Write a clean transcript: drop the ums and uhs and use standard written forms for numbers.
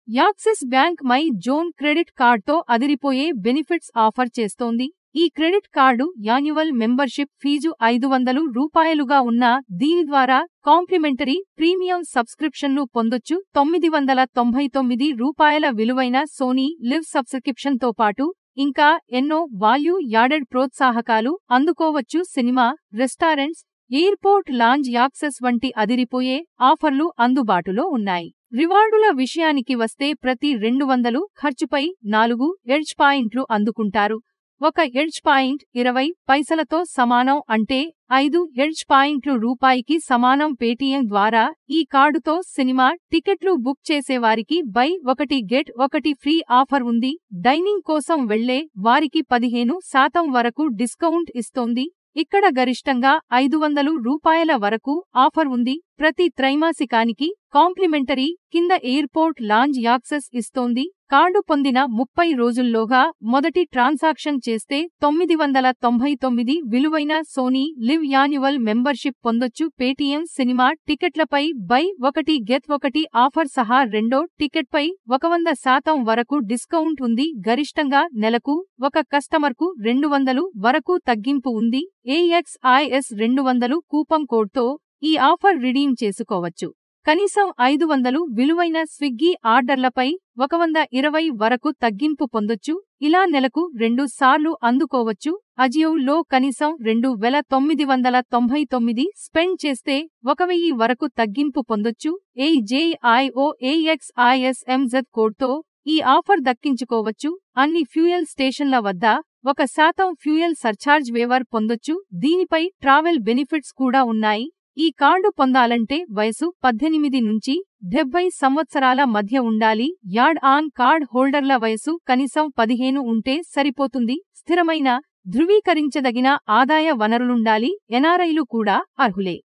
Axis bank my zone credit కార్డ్తో అదిరిపోయే benefits offer చేస్తోంది. ఈ credit card annual membership fee ₹500గా ఉన్నా దీని ద్వారా కాంప్లిమెంటరీ ప్రీమియం సబ్స్క్రిప్షన్లు పొందొచ్చు. ₹999 విలువైన సోనీ లివ్ సబ్స్క్రిప్షన్తో పాటు ఇంకా ఎన్నో వాల్యూ యాడెడ్ ప్రోత్సాహకాలు అందుకోవచ్చు. Cinema, restaurants, airport lounge access వంటి అదిరిపోయే ఆఫర్లు అందుబాటులో ఉన్నాయి. రివార్డుల విషయానికి వస్తే ప్రతి 200 ఖర్చుపై 4 ఎడ్జ్ పాయింట్లు అందుకుంటారు. ఒక ఎడ్జ్ పాయింట్ 20 పైసలతో సమానం, అంటే 5 ఎడ్జ్ పాయింట్లు రూపాయికి సమానం. పేటీఎం ద్వారా ఈ కార్డుతో సినిమా టికెట్లు బుక్ చేసేవారికి బై 1 గెట్ 1 ఫ్రీ ఆఫర్ ఉంది. డైనింగ్ కోసం వెళ్లే వారికి 15% వరకు డిస్కౌంట్ ఇస్తోంది. ఇక్కడ గరిష్టంగా ₹500 వరకు ఆఫర్ ఉంది. ప్రతి త్రైమాసికానికి కాంప్లిమెంటరీ కింద ఎయిర్పోర్ట్ లాంజ్ యాక్సెస్ ఇస్తోంది. కార్డు పొందిన 30 రోజుల్లోగా మొదటి ట్రాన్సాక్షన్ చేస్తే $999 విలువైన సోనీ లివ్ యాన్యువల్ మెంబర్షిప్ పొందొచ్చు. పేటీఎం సినిమా టికెట్లపై బై 1 గెట్ 1 ఆఫర్ సహా రెండో టికెట్పై 100% వరకు డిస్కౌంట్ ఉంది. గరిష్టంగా నెలకు ఒక కస్టమర్కు $200 వరకు తగ్గింపు ఉంది. AXIS 200 కూపన్ కోడ్తో ఈ ఆఫర్ రిడీమ్ చేసుకోవచ్చు. కనీసం 500 విలువైన స్విగ్గీ ఆర్డర్లపై 120 వరకు తగ్గింపు పొందొచ్చు. ఇలా నెలకు 2 సార్లు అందుకోవచ్చు. అజియోలో కనీసం $2999 స్పెండ్ చేస్తే 1000 వరకు తగ్గింపు పొందొచ్చు. AJIOAXISMZ కోడ్తో ఈ ఆఫర్ దక్కించుకోవచ్చు. అన్ని ఫ్యూయల్ స్టేషన్ల వద్ద 1% ఫ్యూయల్ సర్ఛార్జ్ వేవర్ పొందొచ్చు. దీనిపై ట్రావెల్ బెనిఫిట్స్ కూడా ఉన్నాయి. ఈ కార్డు పొందాలంటే వయసు 18 నుంచి 70 సంవత్సరాల మధ్య ఉండాలి. యాడ్ ఆన్ కార్డ్ హోల్డర్ల వయసు కనీసం 15 ఉంటే సరిపోతుంది. స్థిరమైన, ధృవీకరించదగిన ఆదాయ వనరులుండాలి. ఎన్ఆర్ఐలు కూడా అర్హులే.